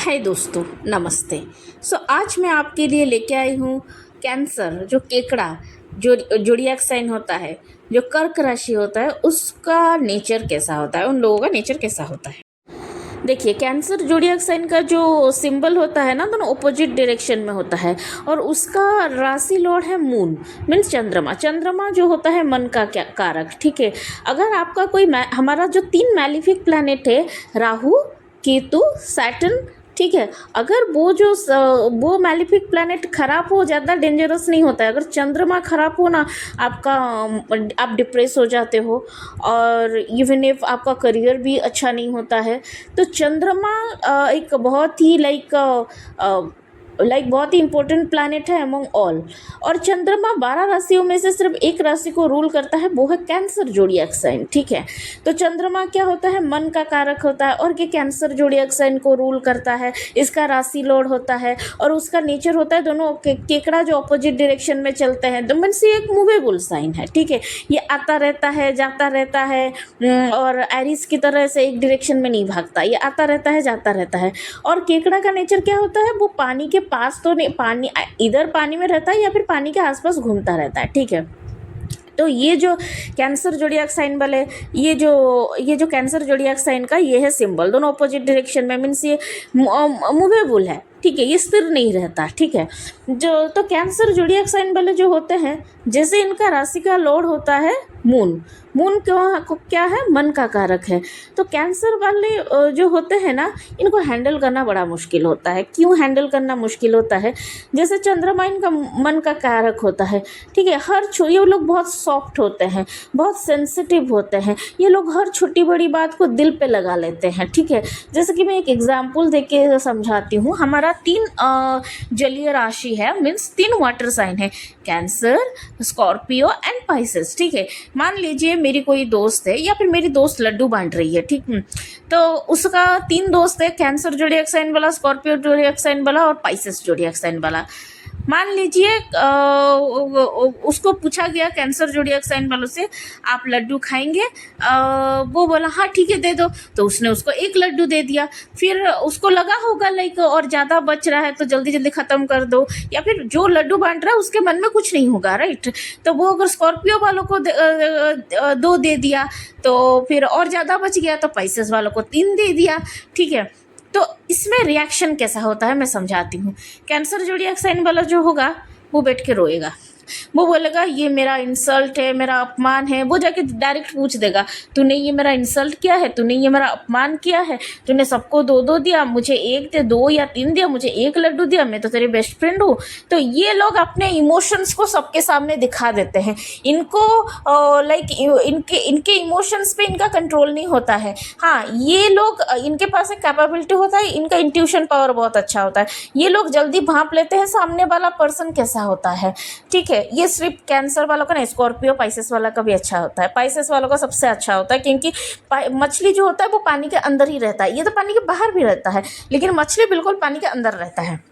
हाय दोस्तों, नमस्ते। आज मैं आपके लिए लेके आई हूँ कैंसर, जो केकड़ा, जो जोडिएक साइन होता है, जो कर्क राशि होता है, उसका नेचर कैसा होता है, उन लोगों का नेचर कैसा होता है। देखिए, कैंसर जोडिएक साइन का जो सिंबल होता है ना, दोनों ऑपोजिट डायरेक्शन में होता है और उसका राशि लॉर्ड है मून, मीन्स चंद्रमा। चंद्रमा जो होता है मन का क्या कारक, ठीक है। अगर आपका कोई हमारा जो 3 मैलिफिक प्लैनेट है, राहु, केतु, सैटर्न, ठीक है। अगर वो मैलिफिक प्लैनेट खराब हो, ज़्यादा डेंजरस नहीं होता है। अगर चंद्रमा खराब हो ना, आपका आप डिप्रेस हो जाते हो और इवन इफ आपका करियर भी अच्छा नहीं होता है। तो चंद्रमा एक बहुत ही बहुत ही इंपॉर्टेंट प्लैनेट है अमंग ऑल। और चंद्रमा 12 राशियों में से सिर्फ एक राशि को रूल करता है, वो है कैंसर जोडिएक साइन, ठीक है। तो चंद्रमा क्या होता है, मन का कारक होता है और ये कैंसर जोडिएक साइन को रूल करता है। इसका राशि लॉर्ड होता है और उसका नेचर होता है, दोनों केकड़ा जो अपोजिट डायरेक्शन में चलते हैं, तो मीन्स ये एक मूवेबल साइन है, ठीक है। ये आता रहता है, जाता रहता है और एरिस की तरह से एक डायरेक्शन में नहीं भागता, ये आता रहता है, जाता रहता है। और केकड़ा का नेचर क्या होता है, वो पानी के पास तो नहीं, पानी इधर पानी में रहता है या फिर पानी के आसपास घूमता रहता है, ठीक है। तो ये जो कैंसर जोडिएक साइन वाले, ये जो कैंसर जोडिएक साइन का ये है सिंबल, दोनों अपोजिट डायरेक्शन में, मीन्स ये मूवेबल है, ठीक है, ये स्थिर नहीं रहता, ठीक है। तो कैंसर जोडिएक साइन वाले जो होते हैं, जैसे इनका राशि का लॉर्ड होता है मून। मून क्या है, मन का कारक है। तो कैंसर वाले जो होते हैं ना, इनको हैंडल करना बड़ा मुश्किल होता है। क्यों हैंडल करना मुश्किल होता है, जैसे चंद्रमा इनका मन का कारक होता है, ठीक है। ये लोग बहुत सॉफ्ट होते हैं, बहुत सेंसिटिव होते हैं, ये लोग हर छोटी बड़ी बात को दिल पे लगा लेते हैं, ठीक है। जैसे कि मैं एक एग्जाम्पल दे के समझाती हूँ। हमारा 3 जलीय राशि है, मीन्स 3 वाटर साइन है, कैंसर, स्कॉर्पियो एंड पाइसेस, ठीक है। मान लीजिए मेरी कोई दोस्त है या फिर मेरी दोस्त लड्डू बांट रही है, ठीक है। तो उसका 3 दोस्त है, कैंसर जोडिएक साइन वाला, स्कॉर्पियो जोडिएक साइन वाला और पाइसेस जोडिएक साइन वाला। मान लीजिए उसको पूछा गया कैंसर जोडिएक साइन वालों से, आप लड्डू खाएंगे? वो बोला हाँ ठीक है दे दो, तो उसने उसको 1 लड्डू दे दिया। फिर उसको लगा होगा और ज़्यादा बच रहा है तो जल्दी जल्दी ख़त्म कर दो, या फिर जो लड्डू बांट रहा है उसके मन में कुछ नहीं होगा, राइट। तो वो अगर स्कॉर्पियो वालों को 2 दे दिया तो फिर और ज़्यादा बच गया, तो पाइसेस वालों को 3 दे दिया, ठीक है। तो इसमें रिएक्शन कैसा होता है मैं समझाती हूँ। कैंसर जोडिएक साइन वाला जो होगा वो बैठ के रोएगा, वो बोलेगा ये मेरा इंसल्ट है, मेरा अपमान है। वो जाके डायरेक्ट पूछ देगा, तूने ये मेरा इंसल्ट किया है, तूने ये मेरा अपमान किया है, तूने सबको 2-2 दिया, मुझे 1 दे, 2 या 3 दिया, मुझे 1 लड्डू दिया, मैं तो तेरी बेस्ट फ्रेंड हूँ। तो ये लोग अपने इमोशंस को सबके सामने दिखा देते हैं। इनको इनके इमोशंस पे इनका कंट्रोल नहीं होता है। हाँ, ये लोग, इनके पास एक कैपेबिलिटी होता है, इनका इंट्यूशन पावर बहुत अच्छा होता है। ये लोग जल्दी भांप लेते हैं सामने वाला पर्सन कैसा होता है, ठीक है। ये सिर्फ कैंसर वालों का नहीं, स्कॉर्पियो पाइसेस वाला का भी अच्छा होता है। पाइसेस वालों का सबसे अच्छा होता है, क्योंकि मछली जो होता है वो पानी के अंदर ही रहता है, ये तो पानी के बाहर भी रहता है, लेकिन मछली बिल्कुल पानी के अंदर रहता है।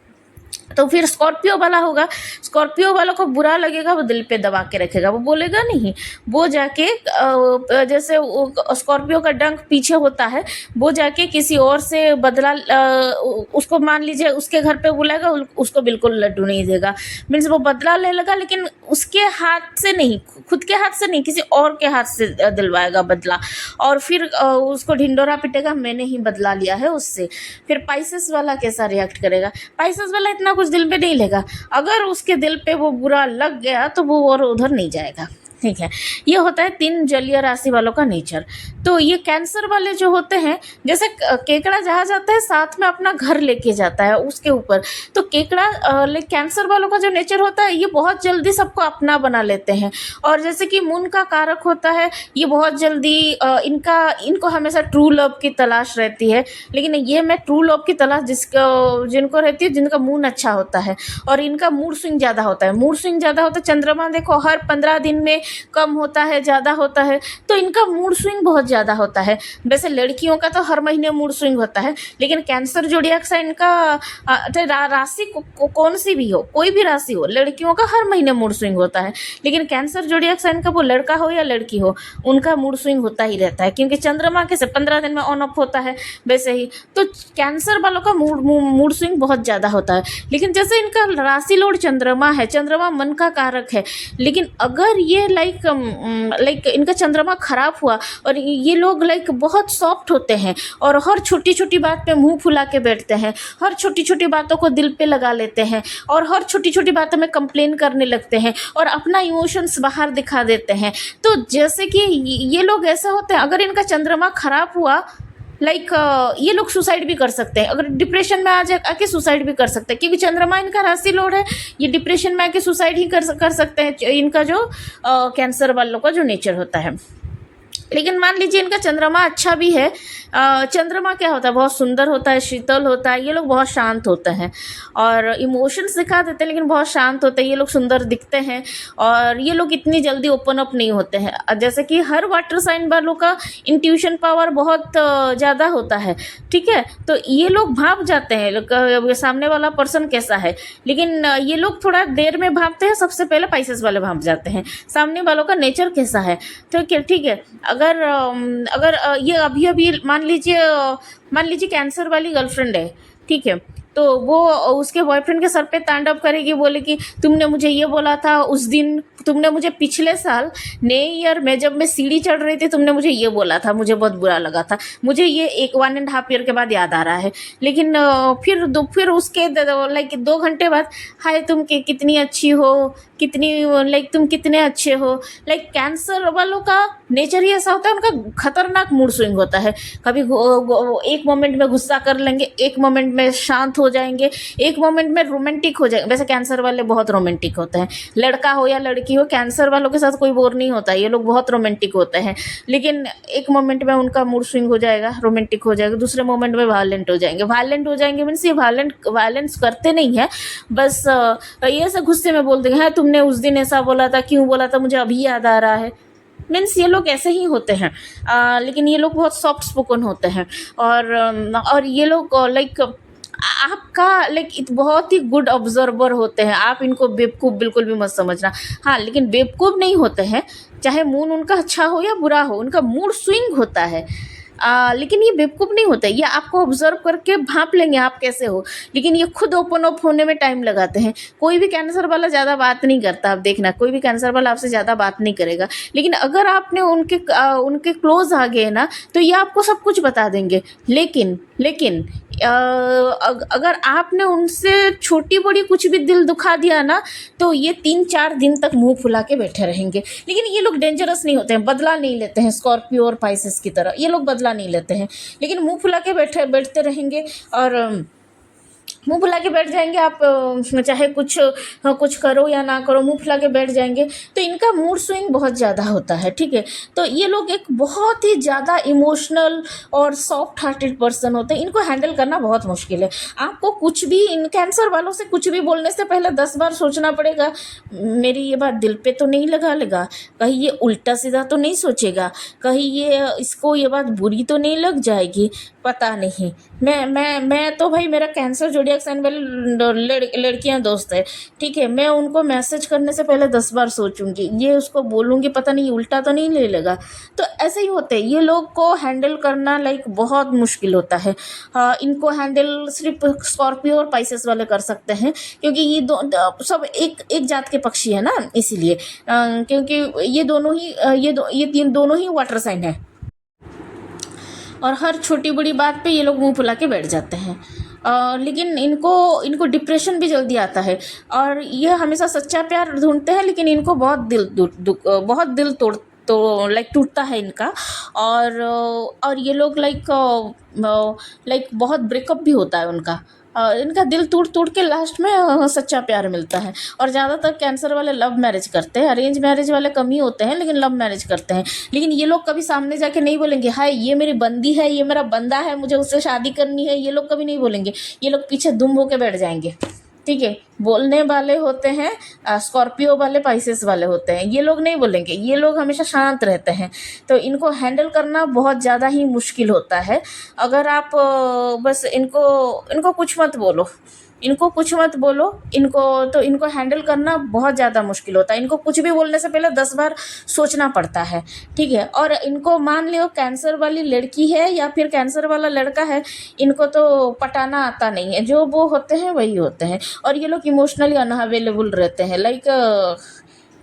तो फिर स्कॉर्पियो वाला होगा, स्कॉर्पियो वालों को बुरा लगेगा, वो दिल पे दबा के रखेगा, वो बोलेगा नहीं। वो जाके जैसे स्कॉर्पियो का डंक पीछे होता है, वो जाके किसी और से बदला, उसको मान लीजिए उसके घर पे बुलाएगा, उसको बिल्कुल लड्डू नहीं देगा। मीन्स वो बदला ले लेगा, लेकिन उसके हाथ से नहीं, खुद के हाथ से नहीं, किसी और के हाथ से दिलवाएगा बदला। और फिर उसको ढिंडोरा पिटेगा, मैंने ही बदला लिया है उससे। फिर पाइसेस वाला कैसा रिएक्ट करेगा, पाइसेस वाला इतना कुछ दिल पे नहीं लेगा। अगर उसके दिल पे वो बुरा लग गया तो वो और उधर नहीं जाएगा, ठीक है। ये होता है 3 जलीय राशि वालों का नेचर। तो ये कैंसर वाले जो होते हैं, जैसे केकड़ा जहाँ जाता है साथ में अपना घर लेके जाता है उसके ऊपर। तो कैंसर वालों का जो नेचर होता है, ये बहुत जल्दी सबको अपना बना लेते हैं। और जैसे कि मून का कारक होता है, ये बहुत जल्दी इनको हमेशा ट्रू लव की तलाश रहती है। लेकिन ये मैं ट्रू लव की तलाश जिनको रहती है, जिनका मून अच्छा होता है और इनका मूड स्विंग ज़्यादा होता है। मूड स्विंग ज़्यादा होता है, चंद्रमा देखो हर 15 दिन में कम होता है, ज़्यादा होता है, तो इनका मूड स्विंग बहुत ज़्यादा ज़्यादा होता है। वैसे लड़कियों का तो हर महीने मूड स्विंग होता है, लेकिन कैंसर ज़ोडिएक साइन का राशि कौन सी भी हो, कोई भी राशि हो, लड़कियों का हर महीने मूड स्विंग होता है। लेकिन कैंसर ज़ोडिएक साइन का वो लड़का हो या लड़की हो, उनका मूड स्विंग होता ही रहता है, क्योंकि चंद्रमा कैसे 15 दिन में ऑन ऑफ होता है, वैसे ही तो कैंसर वालों का मूड स्विंग बहुत ज़्यादा होता है। लेकिन जैसे इनका राशि लॉर्ड चंद्रमा है, चंद्रमा मन का कारक है, लेकिन अगर ये लाइक इनका चंद्रमा खराब हुआ और ये लोग लाइक बहुत सॉफ्ट होते हैं और हर छोटी छोटी बात पे मुंह फुला के बैठते हैं, हर छोटी छोटी बातों को दिल पे लगा लेते हैं और हर छोटी छोटी बातों में कंप्लेन करने लगते हैं और अपना इमोशंस बाहर दिखा देते हैं। तो जैसे कि ये लोग ऐसे होते हैं, अगर इनका चंद्रमा खराब हुआ लाइक ये लोग सुसाइड भी कर सकते हैं, अगर डिप्रेशन में आ जाए आके सुसाइड भी कर सकते हैं, क्योंकि चंद्रमा इनका राशि लॉर्ड है। ये डिप्रेशन में आके सुसाइड ही कर सकते हैं, इनका जो कैंसर वालों का जो नेचर होता है। लेकिन मान लीजिए इनका चंद्रमा अच्छा भी है, चंद्रमा क्या होता है, बहुत सुंदर होता है, शीतल होता है, ये लोग बहुत शांत होते हैं और इमोशंस दिखा देते हैं, लेकिन बहुत शांत होते हैं, ये लोग सुंदर दिखते हैं और ये लोग इतनी जल्दी ओपन अप नहीं होते हैं। जैसे कि हर वाटर साइन वालों का इंट्यूशन पावर बहुत ज़्यादा होता है, ठीक है, तो ये लोग भाप जाते हैं सामने वाला पर्सन कैसा है, लेकिन ये लोग थोड़ा देर में भापते हैं। सबसे पहले पाइसेस वाले भाप जाते हैं सामने वालों का नेचर कैसा है, ठीक है। अगर ये अभी मान लीजिए कैंसर वाली गर्लफ्रेंड है, ठीक है, तो वो उसके बॉयफ्रेंड के सर पे तांडव करेगी, बोले कि तुमने मुझे ये बोला था उस दिन, तुमने मुझे पिछले साल नए ईयर में जब मैं सीढ़ी चढ़ रही थी तुमने मुझे ये बोला था, मुझे बहुत बुरा लगा था, मुझे ये 1.5 ईयर के बाद याद आ रहा है। लेकिन फिर उसके लाइक 2 घंटे बाद, हाय तुम कितनी अच्छी हो, कितनी लाइक तुम कितने अच्छे हो। लाइक कैंसर वालों का नेचर ही ऐसा होता है, उनका खतरनाक मूड स्विंग होता है। कभी एक मोमेंट में गुस्सा कर लेंगे, एक मोमेंट में शांत हो जाएंगे, एक मोमेंट में रोमांटिक हो जाएंगे। वैसे कैंसर वाले बहुत रोमांटिक होते हैं, लड़का हो या लड़की हो, कैंसर वालों के साथ कोई बोर नहीं होता, ये लोग बहुत रोमांटिक होते हैं। लेकिन एक मोमेंट में उनका मूड स्विंग हो जाएगा, रोमांटिक हो जाएगा, दूसरे मोमेंट में वायलेंट हो जाएंगे मीन्स ये वायलेंस करते नहीं है, बस ये ऐसे गुस्से में बोल देंगे, हाँ तुमने उस दिन ऐसा बोला था, क्यों बोला था, मुझे अभी याद आ रहा है। मीन्स ये लोग ऐसे ही होते हैं, लेकिन ये लोग बहुत सॉफ्ट स्पोकन होते हैं और ये लोग लाइक आपका लाइक बहुत ही गुड ऑब्जर्वर होते हैं। आप इनको बेवकूफ़ बिल्कुल भी मत समझना, हाँ, लेकिन बेवकूफ़ नहीं होते हैं, चाहे मूड उनका अच्छा हो या बुरा हो, उनका मूड स्विंग होता है। लेकिन ये बेवकूफ़ नहीं होते, ये आपको ऑब्जर्व करके भांप लेंगे आप कैसे हो, लेकिन ये खुद ओपन अप होने में टाइम लगाते हैं। कोई भी कैंसर वाला ज़्यादा बात नहीं करता, आप देखना, कोई भी कैंसर वाला आपसे ज़्यादा बात नहीं करेगा, लेकिन अगर आपने उनके क्लोज आ गए ना तो ये आपको सब कुछ बता देंगे। लेकिन अगर आपने उनसे छोटी बड़ी कुछ भी दिल दुखा दिया ना तो ये 3-4 दिन तक मुंह फुला के बैठे रहेंगे। लेकिन ये लोग डेंजरस नहीं होते हैं, बदला नहीं लेते हैं, स्कॉर्पियो और पाइसेस की तरह ये लोग बदला नहीं लेते हैं, लेकिन मुंह फुला के बैठते रहेंगे और मुंह फुला के बैठ जाएंगे। आप चाहे कुछ करो या ना करो, मुंह फुला के बैठ जाएंगे, तो इनका मूड स्विंग बहुत ज़्यादा होता है, ठीक है। तो ये लोग एक बहुत ही ज़्यादा इमोशनल और सॉफ्ट हार्टेड पर्सन होते हैं, इनको हैंडल करना बहुत मुश्किल है। आपको कुछ भी इन कैंसर वालों से कुछ भी बोलने से पहले 10 बार सोचना पड़ेगा, मेरी ये बात दिल पे तो नहीं लगा लेगा, कहीं ये उल्टा सीधा तो नहीं सोचेगा, कहीं इसको ये बात बुरी तो नहीं लग जाएगी, पता नहीं। मैं तो भाई, मेरा कैंसर ज़ोडिएक साइन वाली लड़कियां दोस्त है, ठीक है, मैं उनको मैसेज करने से पहले 10 बार सोचूंगी, ये उसको बोलूँगी पता नहीं उल्टा तो नहीं ले लेगा। तो ऐसे ही होते हैं ये लोग, को हैंडल करना लाइक बहुत मुश्किल होता है। इनको हैंडल सिर्फ स्कॉर्पियो और पाइसेस वाले कर सकते हैं, क्योंकि ये सब एक जात के पक्षी है ना, इसीलिए क्योंकि ये दोनों ही वाटर साइन है और हर छोटी बड़ी बात पे ये लोग मुंह फुला के बैठ जाते हैं। लेकिन इनको डिप्रेशन भी जल्दी आता है और ये हमेशा सच्चा प्यार ढूंढते हैं, लेकिन इनको बहुत दिल लाइक टूटता है इनका। और ये लोग लाइक बहुत ब्रेकअप भी होता है उनका। इनका दिल टूट के लास्ट में सच्चा प्यार मिलता है। और ज़्यादातर कैंसर वाले लव मैरिज करते हैं, अरेंज मैरिज वाले कम ही होते हैं, लेकिन लव मैरिज करते हैं। लेकिन ये लोग कभी सामने जाके नहीं बोलेंगे, हाय ये मेरी बंदी है, ये मेरा बंदा है, मुझे उससे शादी करनी है, ये लोग कभी नहीं बोलेंगे। ये लोग पीछे दुम होके बैठ जाएंगे, ठीक है। बोलने वाले होते हैं स्कॉर्पियो वाले, पाइसेस वाले होते हैं, ये लोग नहीं बोलेंगे, ये लोग हमेशा शांत रहते हैं। तो इनको हैंडल करना बहुत ज़्यादा ही मुश्किल होता है। अगर आप बस इनको इनको कुछ मत बोलो, इनको कुछ मत बोलो, इनको हैंडल करना बहुत ज़्यादा मुश्किल होता है। इनको कुछ भी बोलने से पहले 10 बार सोचना पड़ता है, ठीक है। और इनको मान लो कैंसर वाली लड़की है या फिर कैंसर वाला लड़का है, इनको तो पटाना आता नहीं है, जो वो होते हैं वही होते हैं। और ये लोग इमोशनली अनअवेलेबल रहते हैं,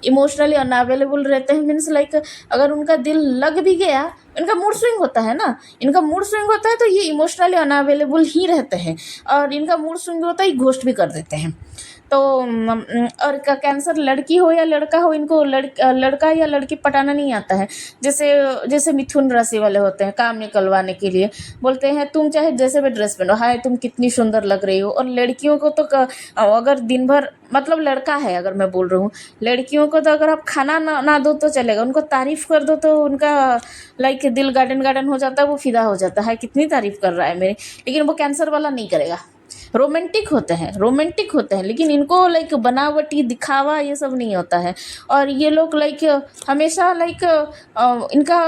इमोशनली अनअवेलेबल रहते हैं मीन्स लाइक अगर उनका दिल लग भी गया, इनका मूड स्विंग होता है ना, इनका मूड स्विंग होता है तो ये इमोशनली अनअवेलेबल ही रहते हैं, और इनका मूड स्विंग होता है घोस्ट भी कर देते हैं। तो और कैंसर लड़की हो या लड़का हो, इनको लड़का या लड़की पटाना नहीं आता है। जैसे जैसे मिथुन राशि वाले होते हैं, काम निकलवाने के लिए बोलते हैं तुम चाहे जैसे भी ड्रेस पहनो, हाय तुम कितनी सुंदर लग रही हो। और लड़कियों को तो अगर दिन भर, मतलब लड़का है अगर मैं बोल रही हूँ, लड़कियों को तो अगर आप खाना ना दो तो चलेगा, उनको तारीफ़ कर दो तो उनका लाइक दिल गार्डन हो जाता है, वो फिदा हो जाता है, कितनी तारीफ़ कर रहा है मेरी। लेकिन वो कैंसर वाला नहीं करेगा। रोमांटिक होते हैं लेकिन इनको लाइक बनावटी दिखावा ये सब नहीं होता है। और ये लोग लाइक हमेशा लाइक इनका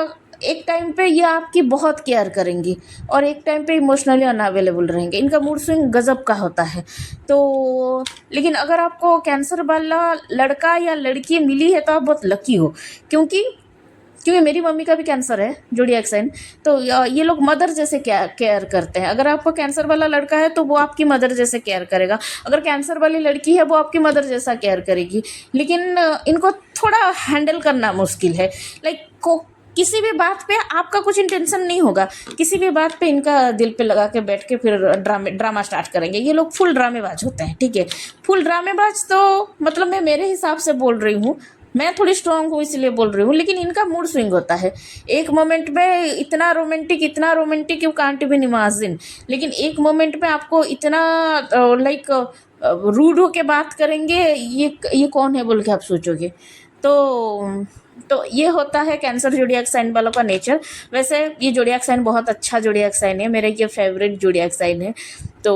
एक टाइम पे ये आपकी बहुत केयर करेंगी और एक टाइम पे इमोशनली अनअवेलेबल रहेंगे। इनका मूड स्विंग गजब का होता है। तो लेकिन अगर आपको कैंसर वाला लड़का या लड़की मिली है तो आप बहुत लकी हो, क्योंकि मेरी मम्मी का भी कैंसर है, ज़ोडिएक साइन। तो ये लोग मदर जैसे केयर करते हैं। अगर आपको कैंसर वाला लड़का है तो वो आपकी मदर जैसे केयर करेगा, अगर कैंसर वाली लड़की है वो आपकी मदर जैसा केयर करेगी। लेकिन इनको थोड़ा हैंडल करना मुश्किल है। लाइक किसी भी बात पे आपका कुछ इंटेंशन नहीं होगा, किसी भी बात पे इनका दिल पे लगा के बैठ के फिर ड्रामा स्टार्ट करेंगे। ये लोग फुल ड्रामेबाज होते हैं, ठीक है। फुल ड्रामेबाज तो मतलब मैं मेरे हिसाब से बोल रही हूँ, मैं थोड़ी स्ट्रांग हूँ इसलिए बोल रही हूँ। लेकिन इनका मूड स्विंग होता है, एक मोमेंट में इतना romantic you can't even imagine. लेकिन एक मोमेंट में आपको इतना लाइक रूड होके बात करेंगे, ये कौन है बोल के आप सोचोगे। तो ये होता है कैंसर ज़ोडिएक साइन वालों का नेचर। वैसे ये ज़ोडिएक साइन बहुत अच्छा ज़ोडिएक साइन है, मेरा ये फेवरेट ज़ोडिएक साइन है। तो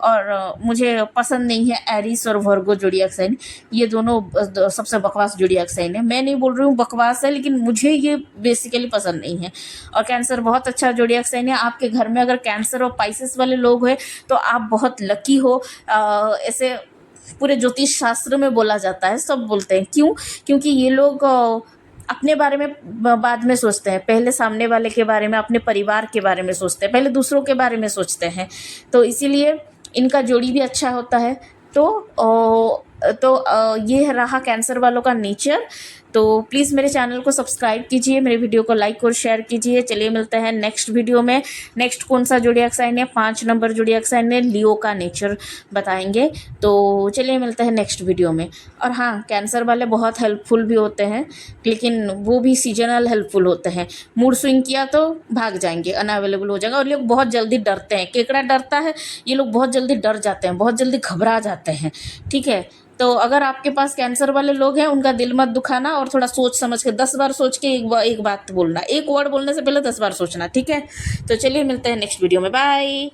और मुझे पसंद नहीं है एरीस और वर्गो ज़ोडिएक साइन, ये दोनों सबसे बकवास ज़ोडिएक साइन है। मैं नहीं बोल रही हूँ बकवास है, लेकिन मुझे ये बेसिकली पसंद नहीं है। और कैंसर बहुत अच्छा ज़ोडिएक साइन है। आपके घर में अगर कैंसर और पाइसेस वाले लोग हैं तो आप बहुत लकी हो। ऐसे पूरे ज्योतिष शास्त्र में बोला जाता है, सब बोलते हैं। क्यों? क्योंकि ये लोग अपने बारे में बाद में सोचते हैं, पहले सामने वाले के बारे में, अपने परिवार के बारे में सोचते हैं, पहले दूसरों के बारे में सोचते हैं। तो इसीलिए इनका जोड़ी भी अच्छा होता है। तो ये रहा कैंसर वालों का नेचर। तो प्लीज़ मेरे चैनल को सब्सक्राइब कीजिए, मेरे वीडियो को लाइक और शेयर कीजिए। चलिए मिलते हैं नेक्स्ट वीडियो में। नेक्स्ट कौन सा ज़ोडिएक साइन है? 5 नंबर ज़ोडिएक साइन है, लियो का नेचर बताएंगे। तो चलिए मिलते हैं नेक्स्ट वीडियो में। और हाँ, कैंसर वाले बहुत हेल्पफुल भी होते हैं, लेकिन वो भी सीजनल हेल्पफुल होते हैं। मूड स्विंग किया तो भाग जाएंगे, अनअवेलेबल हो जाएंगे। और लोग बहुत जल्दी डरते हैं, केकड़ा डरता है, ये लोग बहुत जल्दी डर जाते हैं, बहुत जल्दी घबरा जाते हैं, ठीक है। तो अगर आपके पास कैंसर वाले लोग हैं, उनका दिल मत दुखाना और थोड़ा सोच समझ के 10 बार सोच के एक बात बोलना। एक वर्ड बोलने से पहले 10 बार सोचना, ठीक है। तो चलिए मिलते हैं नेक्स्ट वीडियो में, बाय।